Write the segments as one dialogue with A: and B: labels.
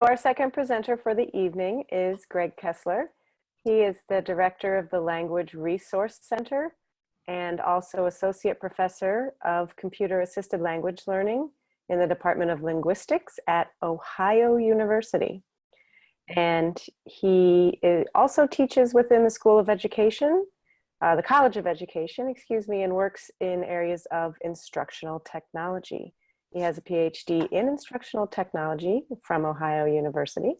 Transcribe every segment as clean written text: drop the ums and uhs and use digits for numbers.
A: Our second presenter for the evening is Greg Kessler. He is the director of the Language Resource Center and also associate professor of computer-assisted language learning in the Department of Linguistics at Ohio University. And he also teaches within the School of Education, the College of Education, excuse me, and works in areas of instructional technology. He has a PhD in instructional technology from Ohio University.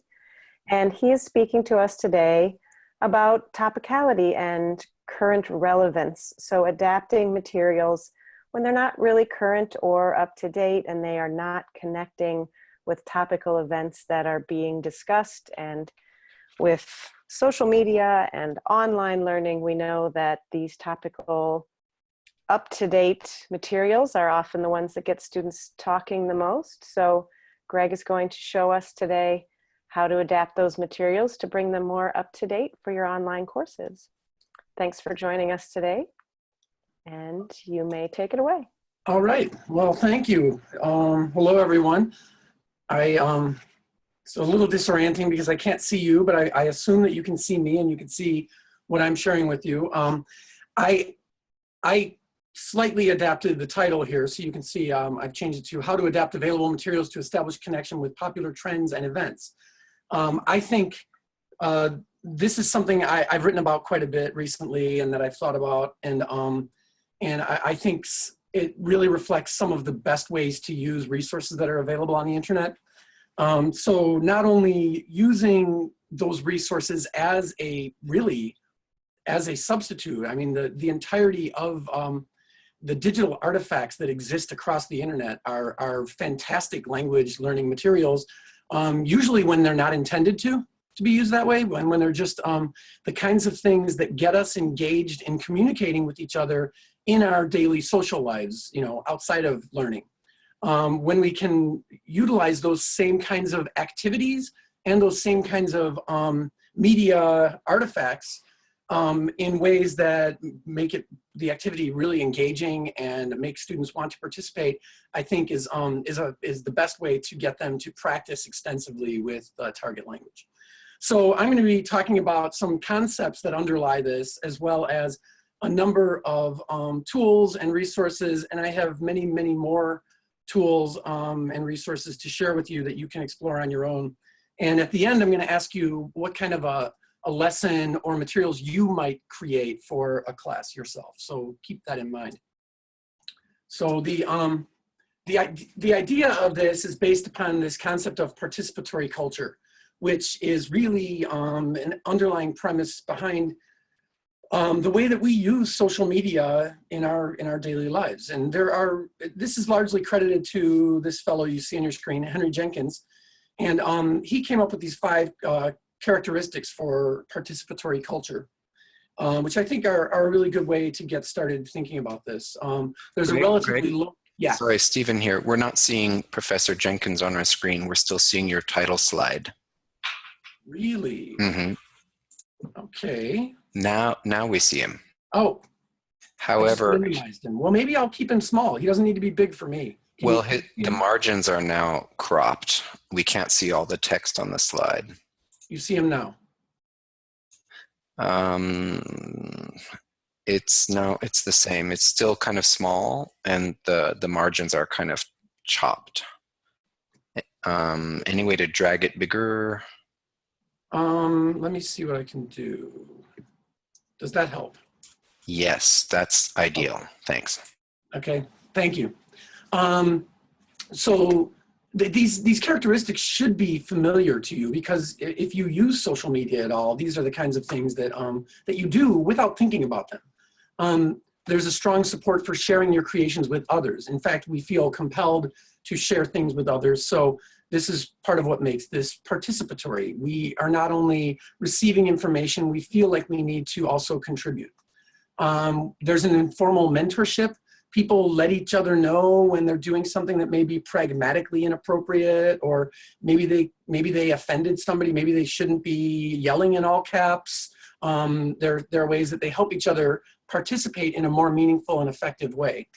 A: And he is speaking to us today about topicality and current relevance. So adapting materials when they're not really current or up to date and they are not connecting with topical events that are being discussed. And with social media and online learning, we know that these topical up-to-date materials are often the ones that get students talking the most. So Greg is going to show us today how to adapt those materials to bring them more up-to-date for your online courses. Thanks for joining us today, and you may take it away.
B: All right, well, thank you. Hello, everyone. It's a little disorienting because I can't see you, but I assume that you can see me and you can see what I'm sharing with you. I slightly adapted the title here so you can see I've changed it to How to Adapt Available Materials to Establish Connection with Popular Trends and Events. I think this is something I've written about quite a bit recently and that I've thought about, and I think it really reflects some of the best ways to use resources that are available on the internet. So not only using those resources as a substitute, I mean the entirety of the digital artifacts that exist across the internet are fantastic language learning materials, usually when they're not intended to be used that way, when they're just the kinds of things that get us engaged in communicating with each other in our daily social lives, you know, outside of learning. When we can utilize those same kinds of activities and those same kinds of media artifacts in ways that make the activity really engaging and make students want to participate, I think is the best way to get them to practice extensively with the target language. So I'm going to be talking about some concepts that underlie this, as well as a number of tools and resources, and I have many, many more tools and resources to share with you that you can explore on your own. And at the end, I'm going to ask you what kind of a lesson or materials you might create for a class yourself. So keep that in mind. So the idea of this is based upon this concept of participatory culture, which is really an underlying premise behind the way that we use social media in our daily lives. And this is largely credited to this fellow you see on your screen, Henry Jenkins. And he came up with these 5 characteristics for participatory culture, which I think are a really good way to get started thinking about this. There's a relatively low, yeah.
C: Sorry, Stephen here. We're not seeing Professor Jenkins on our screen. We're still seeing your title slide.
B: Really?
C: Mm-hmm.
B: Okay.
C: Now we see him.
B: Oh.
C: However,
B: I just minimized him. Well, maybe I'll keep him small. He doesn't need to be big for me.
C: The margins are now cropped. We can't see all the text on the slide.
B: You see him now?
C: It's the same. It's still kind of small, and the margins are kind of chopped. Any way to drag it bigger?
B: Let me see what I can do. Does that help?
C: Yes, that's ideal. Okay. Thanks.
B: Okay, thank you. So these characteristics should be familiar to you, because if you use social media at all, these are the kinds of things that that you do without thinking about them. There's a strong support for sharing your creations with others. In fact, we feel compelled to share things with others. So this is part of what makes this participatory. We are not only receiving information, we feel like we need to also contribute. There's an informal mentorship. People let each other know when they're doing something that may be pragmatically inappropriate, or maybe they offended somebody, maybe they shouldn't be yelling in all caps. There are ways that they help each other participate in a more meaningful and effective way.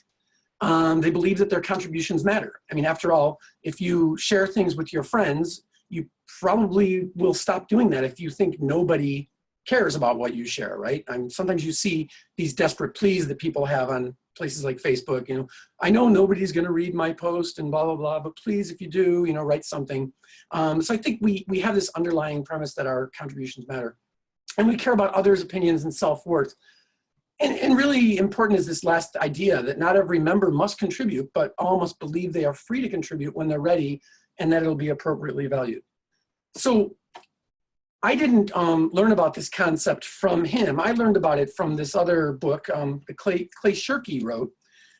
B: They believe that their contributions matter. I mean, after all, if you share things with your friends, you probably will stop doing that if you think nobody cares about what you share, right? Sometimes you see these desperate pleas that people have on places like Facebook, you know, I know nobody's going to read my post and blah, blah, blah, but please, if you do, you know, write something. So I think we have this underlying premise that our contributions matter, and we care about others' opinions and self-worth. And really important is this last idea that not every member must contribute, but all must believe they are free to contribute when they're ready and that it'll be appropriately valued. So I didn't learn about this concept from him. I learned about it from this other book that Clay Shirky wrote,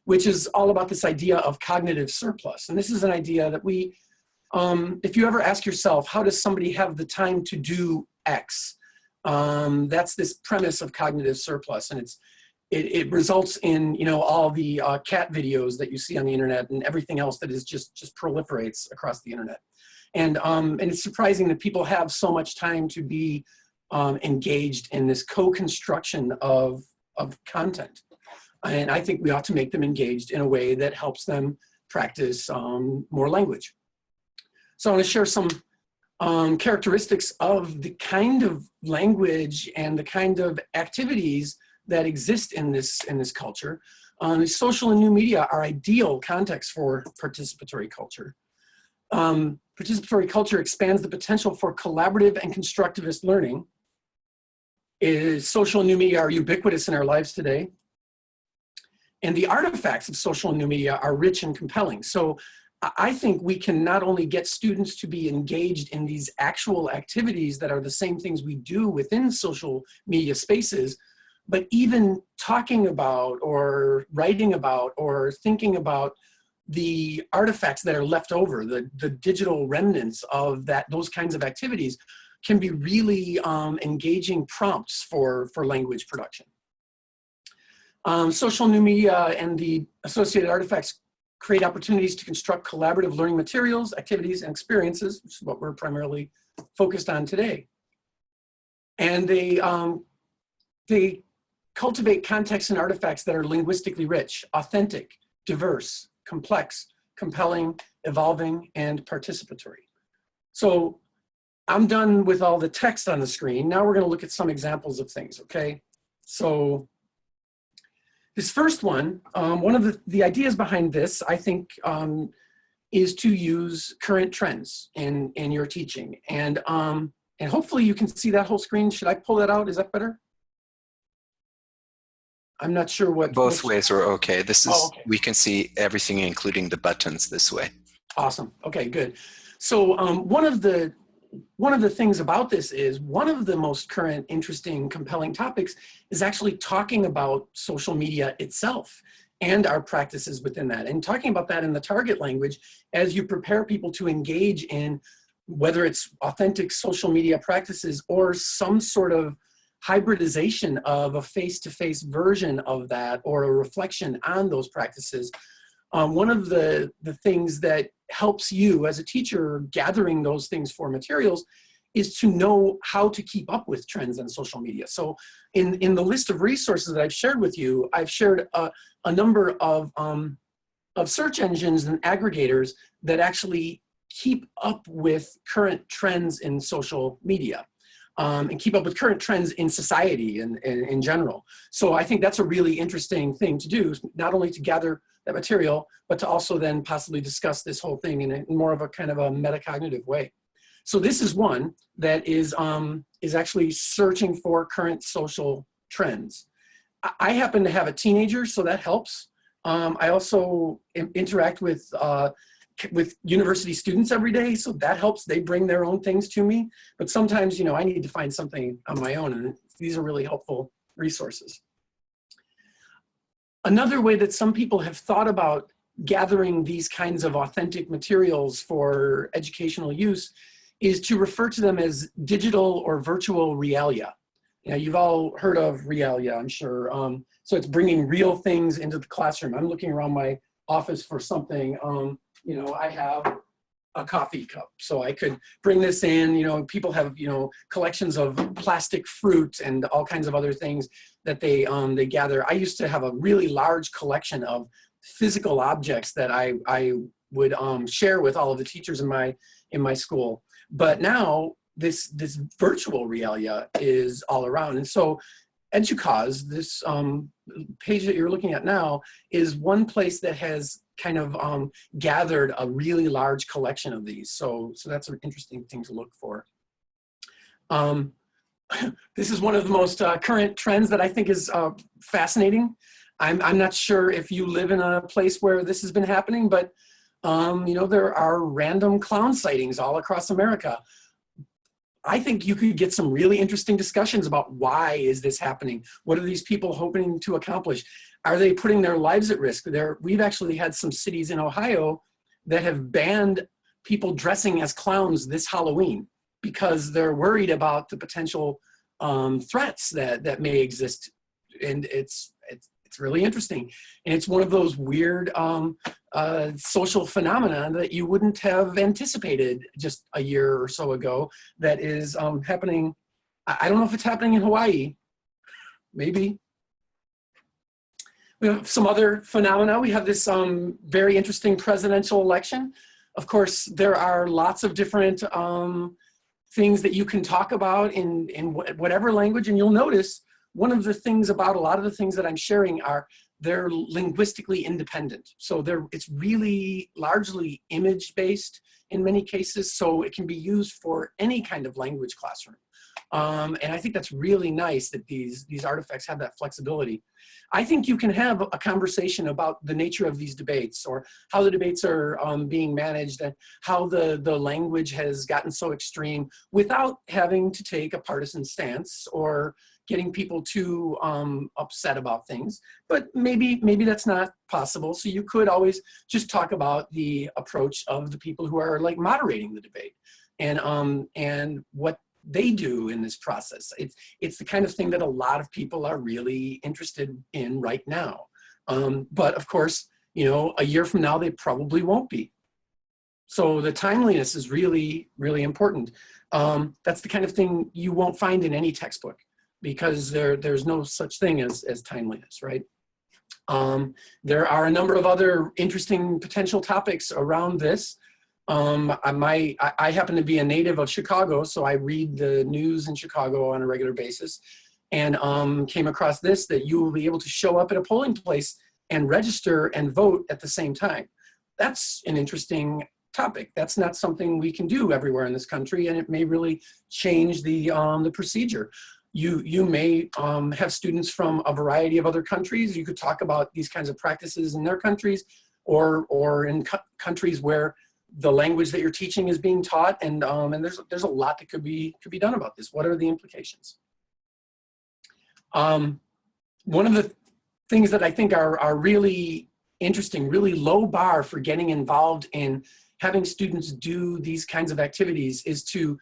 B: which is all about this idea of cognitive surplus. And this is an idea that we, if you ever ask yourself, how does somebody have the time to do X? That's this premise of cognitive surplus, and it results in, you know, all the cat videos that you see on the internet and everything else that is just proliferates across the internet. And it's surprising that people have so much time to be engaged in this co-construction of content. And I think we ought to make them engaged in a way that helps them practice more language. So I want to share some characteristics of the kind of language and the kind of activities that exist in this culture. Social and new media are ideal contexts for participatory culture. Participatory culture expands the potential for collaborative and constructivist learning. Social and new media are ubiquitous in our lives today. And the artifacts of social and new media are rich and compelling. So I think we can not only get students to be engaged in these actual activities that are the same things we do within social media spaces, but even talking about or writing about or thinking about the artifacts that are left over, the digital remnants of those kinds of activities can be really engaging prompts for language production. Social new media and the associated artifacts create opportunities to construct collaborative learning materials, activities, and experiences, which is what we're primarily focused on today. And they cultivate contexts and artifacts that are linguistically rich, authentic, diverse, complex, compelling, evolving, and participatory. So I'm done with all the text on the screen. Now we're going to look at some examples of things, okay? So this first one, one of the ideas behind this, I think, is to use current trends in your teaching. And hopefully you can see that whole screen. Should I pull that out? Is that better? I'm not sure what.
C: Both ways are okay. This is,
B: okay.
C: We can see everything, including the buttons this way.
B: Awesome. Okay, good. So one of the things about this is one of the most current, interesting, compelling topics is actually talking about social media itself and our practices within that, and talking about that in the target language as you prepare people to engage in whether it's authentic social media practices or some sort of hybridization of a face-to-face version of that or a reflection on those practices. One of the things that helps you as a teacher gathering those things for materials is to know how to keep up with trends on social media. So in the list of resources that I've shared with you, I've shared a number of search engines and aggregators that actually keep up with current trends in social media. And keep up with current trends in society and in general. So I think that's a really interesting thing to do, not only to gather that material, but to also then possibly discuss this whole thing in more of a kind of a metacognitive way. So this is one that is actually searching for current social trends. I happen to have a teenager, so that helps. I also interact with university students every day, so that helps. They bring their own things to me, but sometimes, you know, I need to find something on my own, and these are really helpful resources. Another way that some people have thought about gathering these kinds of authentic materials for educational use is to refer to them as digital or virtual realia. You know, you've all heard of realia, I'm sure. So it's bringing real things into the classroom. I'm looking around my office for something. You know, I have a coffee cup, so I could bring this in. You know, people have, you know, collections of plastic fruit and all kinds of other things that they gather. I used to have a really large collection of physical objects that I would share with all of the teachers in my school. But now this virtual realia is all around. And so EDUCAUSE, this page that you're looking at now, is one place that has kind of gathered a really large collection of these. So that's an interesting thing to look for. This is one of the most current trends that I think is fascinating. I'm not sure if you live in a place where this has been happening, but you know, there are random clown sightings all across America. I think you could get some really interesting discussions about why is this happening? What are these people hoping to accomplish? Are they putting their lives at risk? We've actually had some cities in Ohio that have banned people dressing as clowns this Halloween because they're worried about the potential threats that may exist. And it's really interesting. And it's one of those weird social phenomena that you wouldn't have anticipated just a year or so ago that is happening. I don't know if it's happening in Hawaii, maybe. We have some other phenomena. We have this very interesting presidential election. Of course, there are lots of different things that you can talk about in whatever language, and you'll notice one of the things about a lot of the things that I'm sharing are they're linguistically independent. So it's really largely image-based in many cases, so it can be used for any kind of language classroom. And I think that's really nice that these artifacts have that flexibility. I think you can have a conversation about the nature of these debates or how the debates are being managed and how the language has gotten so extreme without having to take a partisan stance or getting people too upset about things. But maybe that's not possible. So you could always just talk about the approach of the people who are like moderating the debate and what they do in this process. It's the kind of thing that a lot of people are really interested in right now. But of course, you know, a year from now, they probably won't be. So the timeliness is really, really important. That's the kind of thing you won't find in any textbook because there's no such thing as timeliness, right? There are a number of other interesting potential topics around this. I happen to be a native of Chicago, so I read the news in Chicago on a regular basis, and came across this, that you will be able to show up at a polling place and register and vote at the same time. That's an interesting topic. That's not something we can do everywhere in this country, and it may really change the procedure. You may have students from a variety of other countries. You could talk about these kinds of practices in their countries or in countries where the language that you're teaching is being taught, and there's a lot that could be done about this. What are the implications? One of the things that I think are really interesting, really low bar for getting involved in having students do these kinds of activities is to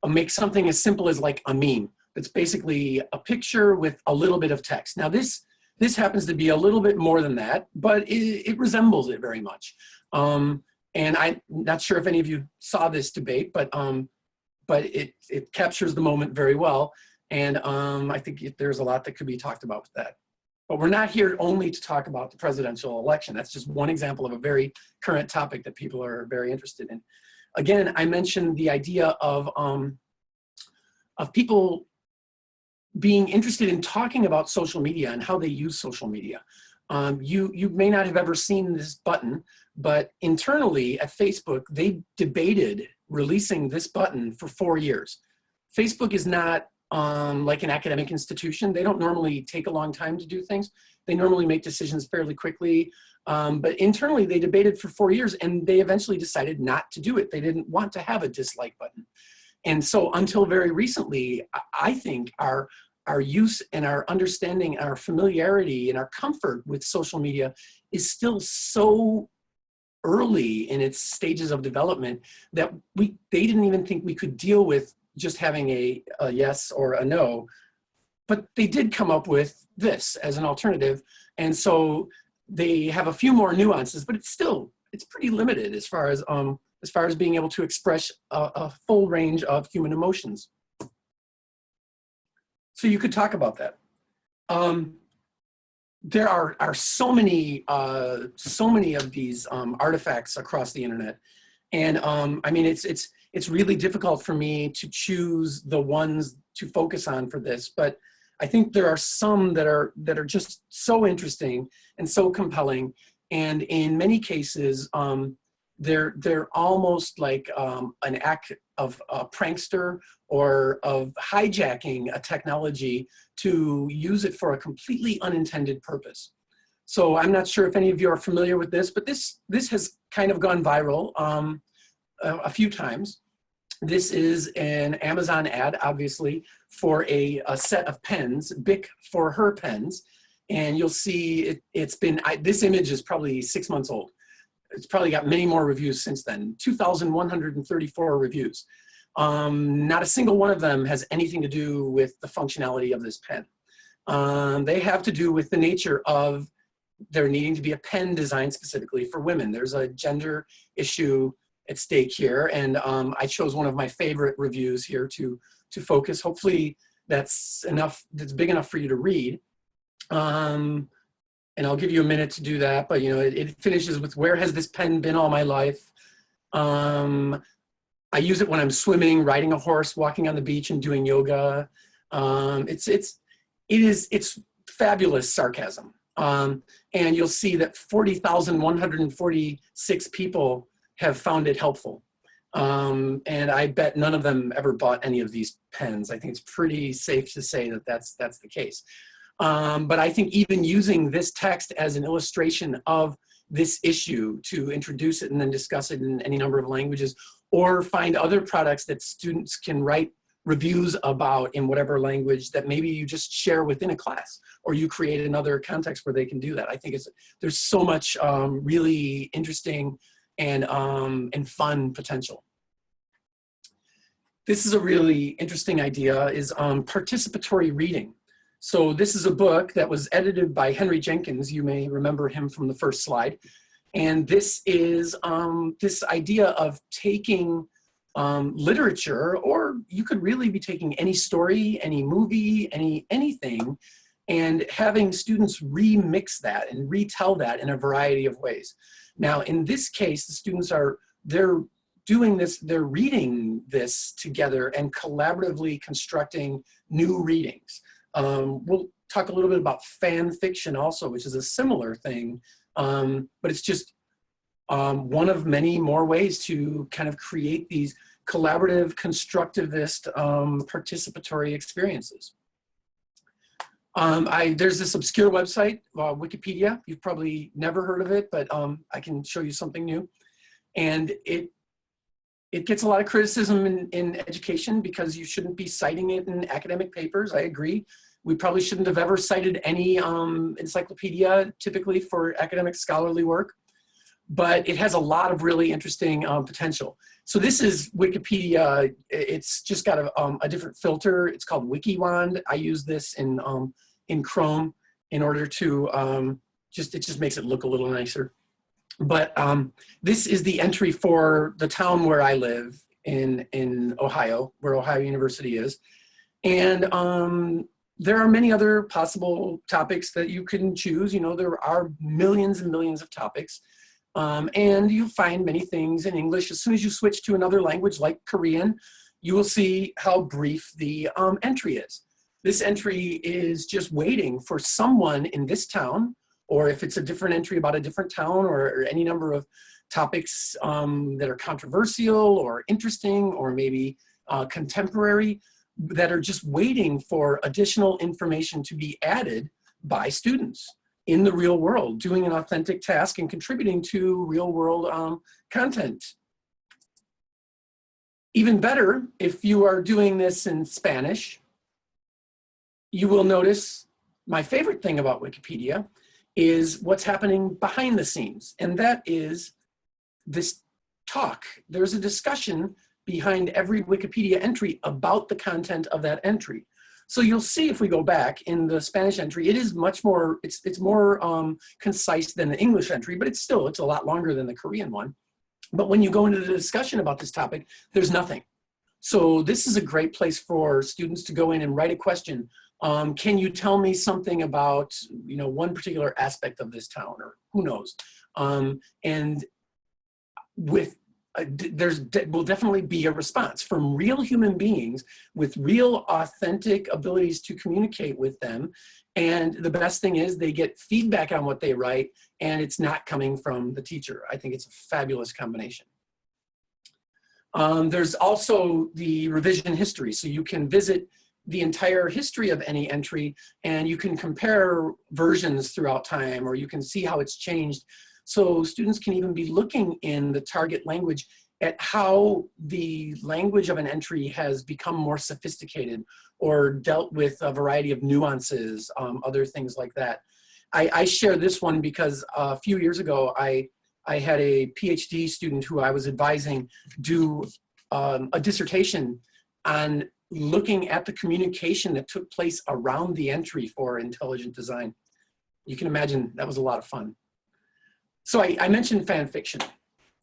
B: make something as simple as like a meme. It's basically a picture with a little bit of text. Now this happens to be a little bit more than that, but it resembles it very much. And I'm not sure if any of you saw this debate, but it captures the moment very well. And I think there's a lot that could be talked about with that. But we're not here only to talk about the presidential election. That's just one example of a very current topic that people are very interested in. Again, I mentioned the idea of people being interested in talking about social media and how they use social media. You may not have ever seen this button, but internally at Facebook, they debated releasing this button for 4 years. Facebook is not like an academic institution. They don't normally take a long time to do things. They normally make decisions fairly quickly. But internally, they debated for 4 years, and they eventually decided not to do it. They didn't want to have a dislike button. And so until very recently, I think our use and our understanding, our familiarity and our comfort with social media is still so early in its stages of development that they didn't even think we could deal with just having a yes or a no. But they did come up with this as an alternative. And so they have a few more nuances, but it's pretty limited as far as being able to express a full range of human emotions. So you could talk about that. There are so many of these artifacts across the internet, and I mean it's it's really difficult for me to choose the ones to focus on for this, but I think there are some that are just so interesting and so compelling, and in many cases, they're almost like an act of a prankster or of hijacking a technology to use it for a completely unintended purpose. So I'm not sure if any of you are familiar with this, but this has kind of gone viral a few times. This is an Amazon ad, obviously, for a set of pens, Bic for her pens. And you'll see it's been, this image is probably 6 months old. It's probably got many more reviews since then, 2,134 reviews. Not a single one of them has anything to do with the functionality of this pen. They have to do with the nature of there needing to be a pen designed specifically for women. There's a gender issue at stake here, and I chose one of my favorite reviews here to focus. Hopefully that's enough, that's big enough for you to read. And I'll give you a minute to do that, but you know, it finishes with, "Where has this pen been all my life? I use it when I'm swimming, riding a horse, walking on the beach, and doing yoga." It's fabulous sarcasm. And you'll see that 40,146 people have found it helpful. And I bet none of them ever bought any of these pens. I think it's pretty safe to say that that's the case. But I think even using this text as an illustration of this issue to introduce it and then discuss it in any number of languages, or find other products that students can write reviews about in whatever language that maybe you just share within a class, or you create another context where they can do that. I think there's so much really interesting and fun potential. This is a really interesting idea, is participatory reading. So this is a book that was edited by Henry Jenkins. You may remember him from the first slide. And this is this idea of taking literature, or you could really be taking any story, any movie, anything, and having students remix that and retell that in a variety of ways. Now, in this case, the students they're doing this, they're reading this together and collaboratively constructing new readings. We'll talk a little bit about fan fiction also, which is a similar thing, but it's just one of many more ways to kind of create these collaborative, constructivist, participatory experiences. There's this obscure website, Wikipedia. You've probably never heard of it, but I can show you something new. And it gets a lot of criticism in education because you shouldn't be citing it in academic papers. I agree. We probably shouldn't have ever cited any encyclopedia typically for academic scholarly work, but it has a lot of really interesting potential. So this is Wikipedia. It's just got a different filter. It's called WikiWand. I use this in Chrome in order to it just makes it look a little nicer. But this is the entry for the town where I live in Ohio, where Ohio University is. And there are many other possible topics that you can choose. You know, there are millions and millions of topics. And you'll find many things in English. As soon as you switch to another language like Korean, you will see how brief the entry is. This entry is just waiting for someone in this town, or if it's a different entry about a different town, or any number of topics that are controversial or interesting, or maybe contemporary, that are just waiting for additional information to be added by students in the real world, doing an authentic task and contributing to real world content. Even better, if you are doing this in Spanish, you will notice my favorite thing about Wikipedia is what's happening behind the scenes. And that is this talk. There's a discussion behind every Wikipedia entry about the content of that entry. So you'll see if we go back in the Spanish entry, it is much more, it's more concise than the English entry, but it's a lot longer than the Korean one. But when you go into the discussion about this topic, there's nothing. So this is a great place for students to go in and write a question. Can you tell me something about, you know, one particular aspect of this town, or who knows? And with will definitely be a response from real human beings with real authentic abilities to communicate with them. And the best thing is they get feedback on what they write, and it's not coming from the teacher. I think it's a fabulous combination. There's also the revision history. So you can visit the entire history of any entry, and you can compare versions throughout time, or you can see how it's changed. So students can even be looking in the target language at how the language of an entry has become more sophisticated or dealt with a variety of nuances, other things like that. I share this one because a few years ago, I had a PhD student who I was advising do a dissertation on looking at the communication that took place around the entry for intelligent design. You can imagine that was a lot of fun. So I mentioned fan fiction.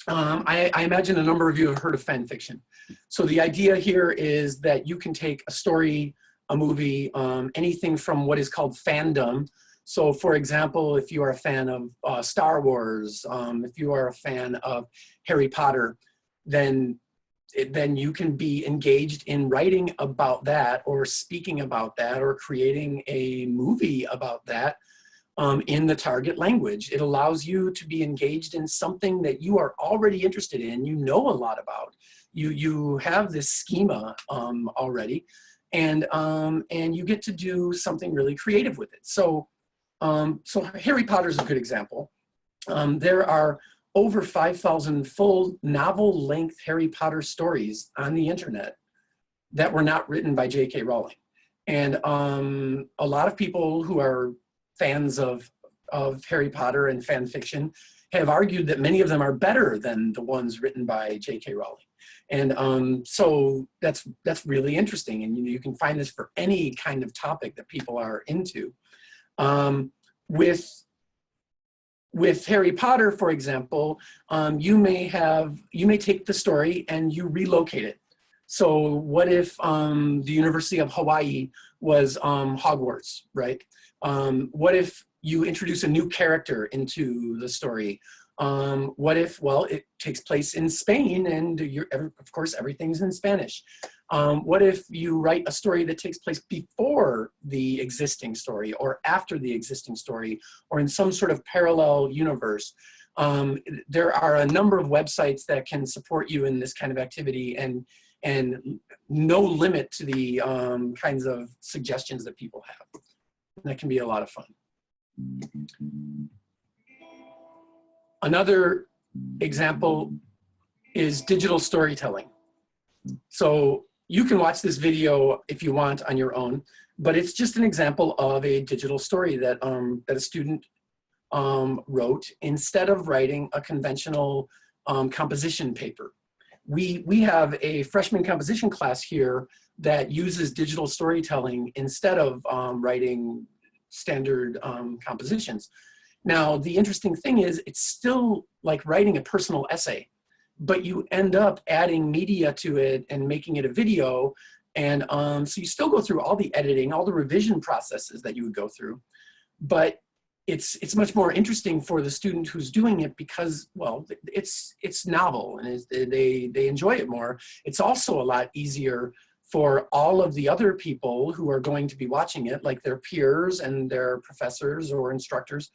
B: I imagine a number of you have heard of fan fiction. So the idea here is that you can take a story, a movie, anything from what is called fandom. So for example, if you are a fan of Star Wars, if you are a fan of Harry Potter, then you can be engaged in writing about that or speaking about that or creating a movie about that in the target language. It allows you to be engaged in something that you are already interested in, you know a lot about. You have this schema already, and you get to do something really creative with it. So Harry Potter is a good example. There are over 5,000 full novel-length Harry Potter stories on the internet that were not written by J.K. Rowling. And a lot of people who are fans of Harry Potter and fan fiction have argued that many of them are better than the ones written by J.K. Rowling. And so that's really interesting. And you can find this for any kind of topic that people are into. With Harry Potter, for example, you may take the story and you relocate it. So what if the University of Hawaii was Hogwarts, right? What if you introduce a new character into the story? What if, well, it takes place in Spain and of course everything's in Spanish. What if you write a story that takes place before the existing story or after the existing story or in some sort of parallel universe? There are a number of websites that can support you in this kind of activity, and no limit to the kinds of suggestions that people have. That can be a lot of fun. Another example is digital storytelling. So you can watch this video if you want on your own, but it's just an example of a digital story that a student wrote instead of writing a conventional composition paper. We have a freshman composition class here that uses digital storytelling instead of writing standard compositions. Now, the interesting thing is it's still like writing a personal essay, but you end up adding media to it and making it a video. And so you still go through all the editing, all the revision processes that you would go through, but it's much more interesting for the student who's doing it because, well, it's novel and they enjoy it more. It's also a lot easier for all of the other people who are going to be watching it, like their peers and their professors or instructors,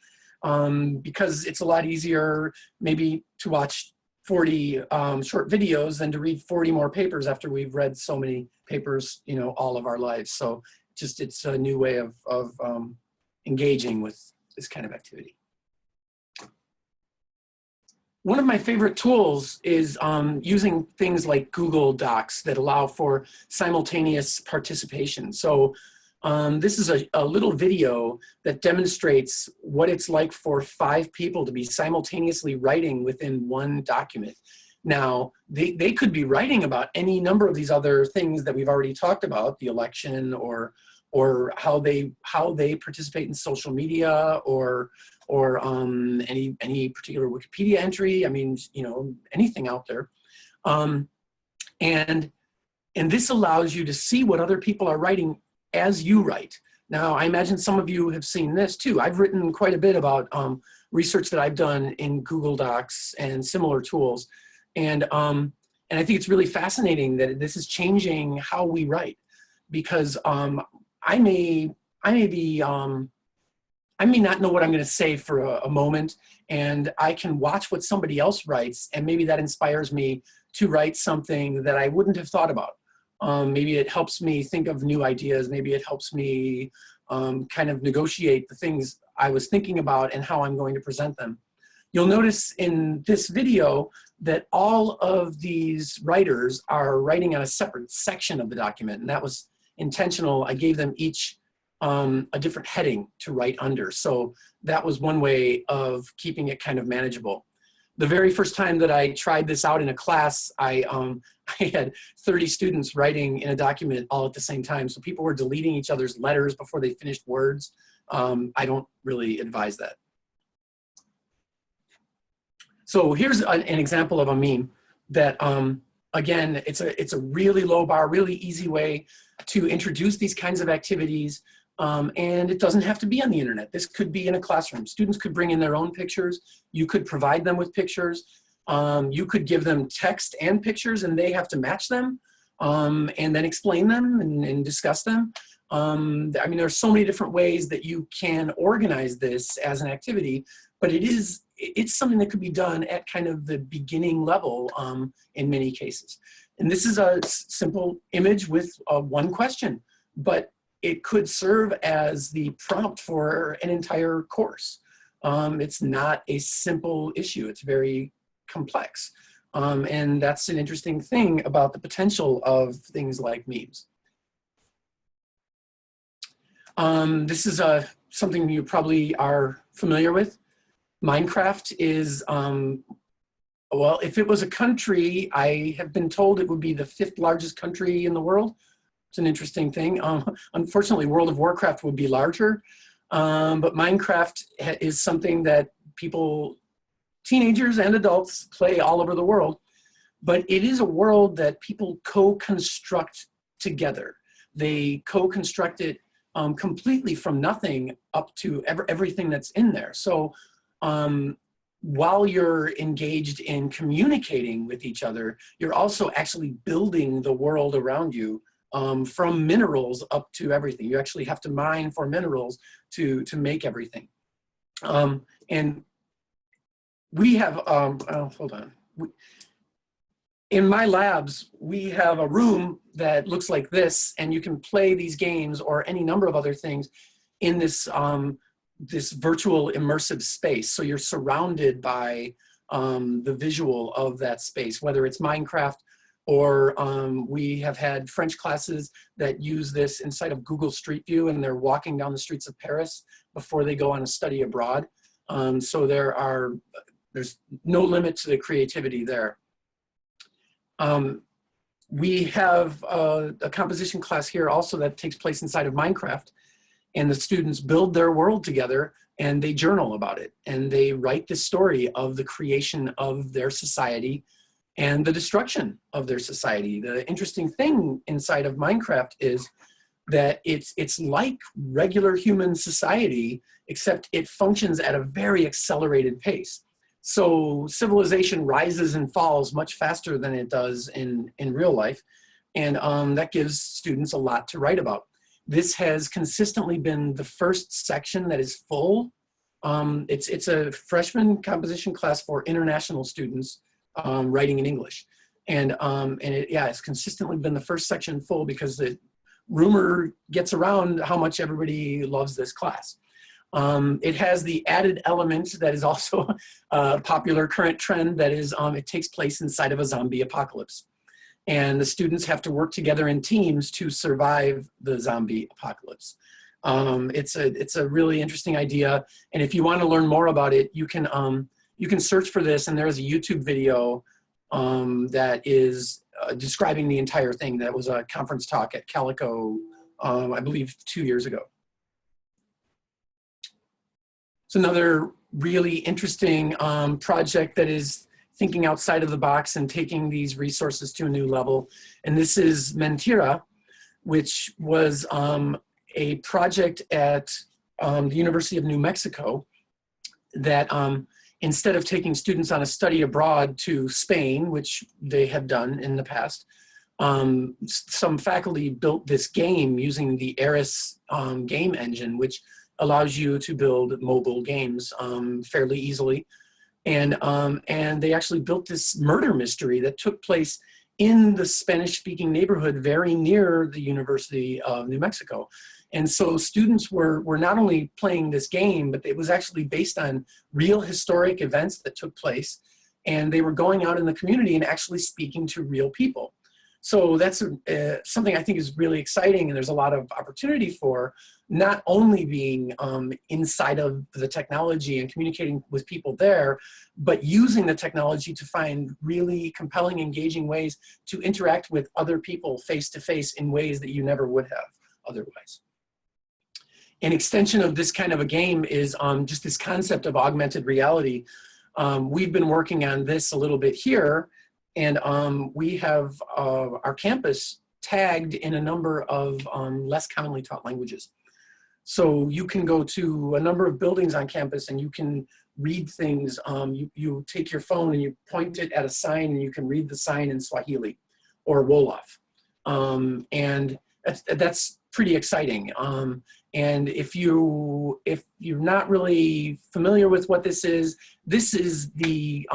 B: because it's a lot easier maybe to watch 40 short videos than to read 40 more papers after we've read so many papers, you know, all of our lives. So just it's a new way of engaging with this kind of activity. One of my favorite tools is using things like Google Docs that allow for simultaneous participation. So this is a little video that demonstrates what it's like for 5 people to be simultaneously writing within one document. Now, they could be writing about any number of these other things that we've already talked about, the election or how they participate in social media or any particular Wikipedia entry. I mean, you know, anything out there. And this allows you to see what other people are writing as you write. Now, I imagine some of you have seen this too. I've written quite a bit about research that I've done in Google Docs and similar tools. And I think it's really fascinating that this is changing how we write, because I may not know what I'm going to say for a moment, and I can watch what somebody else writes, and maybe that inspires me to write something that I wouldn't have thought about. Maybe it helps me think of new ideas. Maybe it helps me kind of negotiate the things I was thinking about and how I'm going to present them. You'll notice in this video that all of these writers are writing on a separate section of the document, and that was intentional. I gave them each a different heading to write under. So that was one way of keeping it kind of manageable. The very first time that I tried this out in a class, I had 30 students writing in a document all at the same time. So people were deleting each other's letters before they finished words. I don't really advise that. So here's an example of a meme that, again, it's a really low bar, really easy way to introduce these kinds of activities. And it doesn't have to be on the internet. This could be in a classroom. Students could bring in their own pictures. You could provide them with pictures. You could give them text and pictures, and they have to match them and then explain them and discuss them. I mean, there are so many different ways that you can organize this as an activity, but it's something that could be done at kind of the beginning level in many cases. And this is a simple image with one question, but it could serve as the prompt for an entire course. It's not a simple issue. It's very complex. And that's an interesting thing about the potential of things like memes. This is something you probably are familiar with. Minecraft is, well, if it was a country, I have been told it would be the 5th largest country in the world. It's an interesting thing. Unfortunately, World of Warcraft would be larger, but Minecraft is something that people, teenagers and adults, play all over the world. But it is a world that people co-construct together. They co-construct it completely from nothing up to everything that's in there. So while you're engaged in communicating with each other, you're also actually building the world around you. From minerals up to everything. You actually have to mine for minerals to make everything. And we have, hold on. In my labs, we have a room that looks like this, and you can play these games or any number of other things in this, this virtual immersive space. So you're surrounded by the visual of that space, whether it's Minecraft, or we have had French classes that use this inside of Google Street View, and they're walking down the streets of Paris before they go on a study abroad. So there's no limit to the creativity there. We have a composition class here also that takes place inside of Minecraft, and the students build their world together and they journal about it, and they write the story of the creation of their society and the destruction of their society. The interesting thing inside of Minecraft is that it's like regular human society, except it functions at a very accelerated pace. So civilization rises and falls much faster than it does in real life. And that gives students a lot to write about. This has consistently been the first section that is full. It's a freshman composition class for international students writing in English. And it's consistently been the first section full because the rumor gets around how much everybody loves this class. It has the added element that is also a popular current trend, that is it takes place inside of a zombie apocalypse. And the students have to work together in teams to survive the zombie apocalypse. It's a really interesting idea. And if you want to learn more about it, you can search for this, and there is a YouTube video that is describing the entire thing. That was a conference talk at Calico, I believe 2 years ago. It's another really interesting project that is thinking outside of the box and taking these resources to a new level. And this is Mentira, which was a project at the University of New Mexico that instead of taking students on a study abroad to Spain, which they have done in the past, some faculty built this game using the Eris game engine, which allows you to build mobile games fairly easily. And they actually built this murder mystery that took place in the Spanish-speaking neighborhood very near the University of New Mexico. And so students were not only playing this game, but it was actually based on real historic events that took place. And they were going out in the community and actually speaking to real people. So that's something I think is really exciting, and there's a lot of opportunity for not only being inside of the technology and communicating with people there, but using the technology to find really compelling, engaging ways to interact with other people face-to-face in ways that you never would have otherwise. An extension of this kind of a game is just this concept of augmented reality. We've been working on this a little bit here. And we have our campus tagged in a number of less commonly taught languages. So you can go to a number of buildings on campus and you can read things. You take your phone and you point it at a sign and you can read the sign in Swahili or Wolof. And that's pretty exciting. And if you're not really familiar with what this is the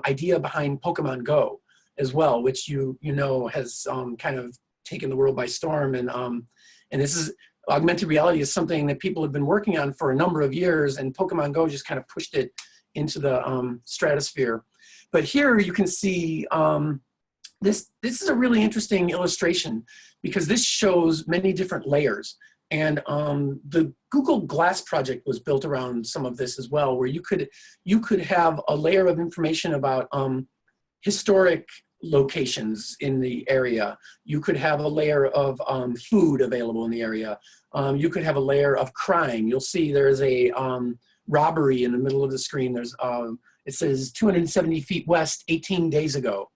B: idea behind Pokemon Go as well, which you know has kind of taken the world by storm. And this is augmented reality is something that people have been working on for a number of years, and Pokemon Go just kind of pushed it into the stratosphere. But here you can see this is a really interesting illustration because this shows many different layers. And the Google Glass project was built around some of this as well, where you could have a layer of information about historic locations in the area. You could have a layer of food available in the area. You could have a layer of crime. You'll see there's a robbery in the middle of the screen. There's it says 270 feet west, 18 days ago.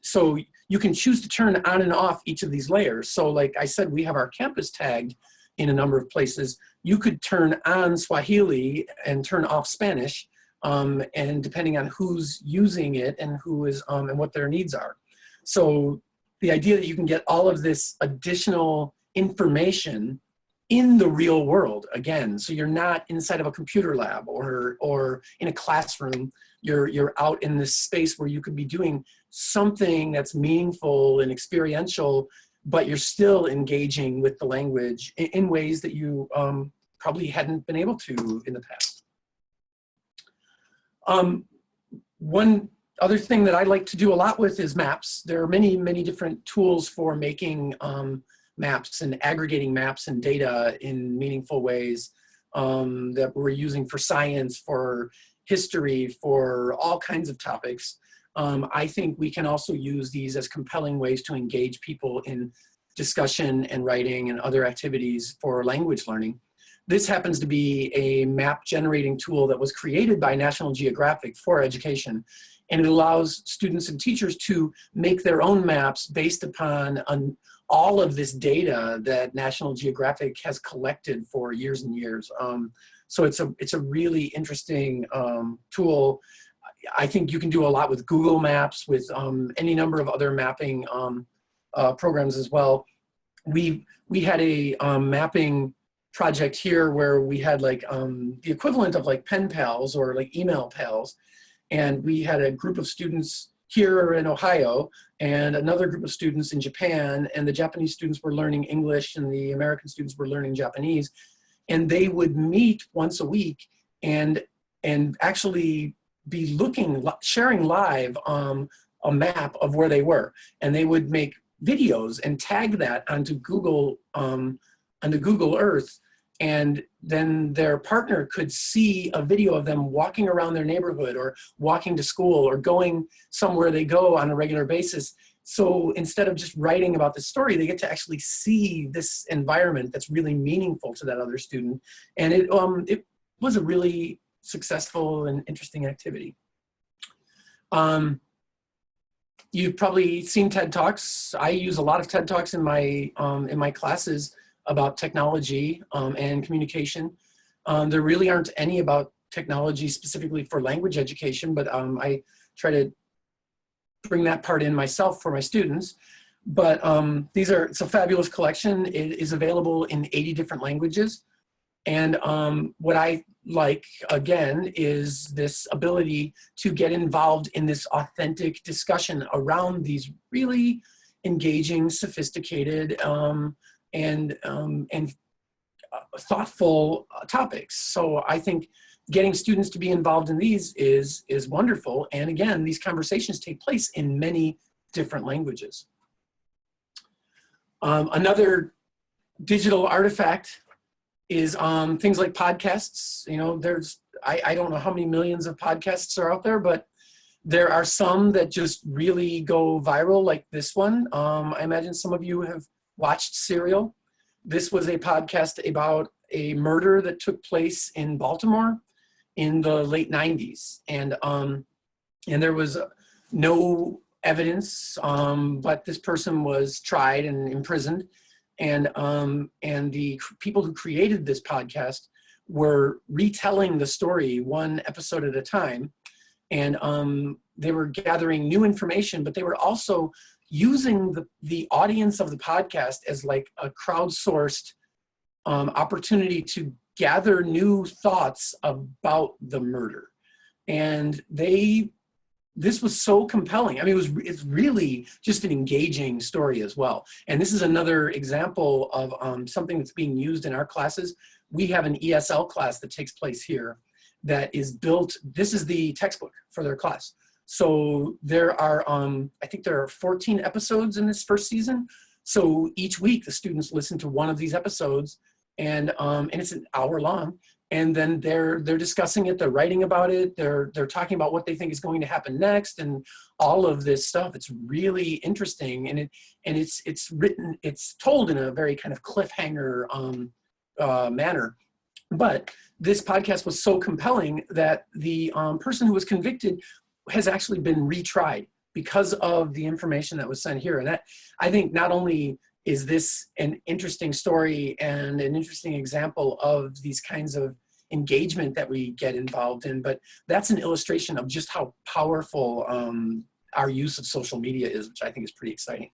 B: So you can choose to turn on and off each of these layers. So like I said, we have our campus tagged in a number of places. You could turn on Swahili and turn off Spanish, and depending on who's using it and who is and what their needs are. So the idea that you can get all of this additional information in the real world again, so you're not inside of a computer lab or in a classroom. You're out in this space where you could be doing something that's meaningful and experiential, but you're still engaging with the language in ways that you probably hadn't been able to in the past. One other thing that I like to do a lot with is maps. There are many, many different tools for making maps and aggregating maps and data in meaningful ways that we're using for science, for history, for all kinds of topics. I think we can also use these as compelling ways to engage people in discussion and writing and other activities for language learning. This happens to be a map generating tool that was created by National Geographic for education. And it allows students and teachers to make their own maps based upon all of this data that National Geographic has collected for years and years. So it's a really interesting tool. I think you can do a lot with Google Maps, with any number of other mapping programs as well. We had a mapping project here where we had like the equivalent of like pen pals or like email pals. And we had a group of students here in Ohio and another group of students in Japan, and the Japanese students were learning English and the American students were learning Japanese. And they would meet once a week and actually be sharing live a map of where they were. And they would make videos and tag that onto Google Earth. And then their partner could see a video of them walking around their neighborhood or walking to school or going somewhere they go on a regular basis. So instead of just writing about the story, they get to actually see this environment that's really meaningful to that other student. And it was a really successful and interesting activity. You've probably seen TED Talks. I use a lot of TED Talks in my classes about technology and communication. There really aren't any about technology specifically for language education, but I try to bring that part in myself for my students. But it's a fabulous collection. It is available in 80 different languages. And what I like, again, is this ability to get involved in this authentic discussion around these really engaging, sophisticated, and thoughtful topics. So I think getting students to be involved in these is wonderful. And again, these conversations take place in many different languages. Another digital artifact is things like podcasts. You know, I don't know how many millions of podcasts are out there, but there are some that just really go viral, like this one. I imagine some of you have watched Serial. This was a podcast about a murder that took place in Baltimore in the late 90s. And there was no evidence, but this person was tried and imprisoned. And the people who created this podcast were retelling the story one episode at a time. And they were gathering new information, but they were also using the audience of the podcast as like a crowdsourced opportunity to gather new thoughts about the murder. And this was so compelling. I mean, it's really just an engaging story as well. And this is another example of something that's being used in our classes. We have an ESL class that takes place here that is built. This is the textbook for their class. So there are, I think there are 14 episodes in this first season. So each week the students listen to one of these episodes, and it's an hour long. And then they're discussing it, they're writing about it, they're talking about what they think is going to happen next, and all of this stuff. It's really interesting, and it's told in a very kind of cliffhanger manner. But this podcast was so compelling that the person who was convicted has actually been retried because of the information that was sent here. And that, I think, not only is this an interesting story and an interesting example of these kinds of engagement that we get involved in, but that's an illustration of just how powerful our use of social media is, which I think is pretty exciting.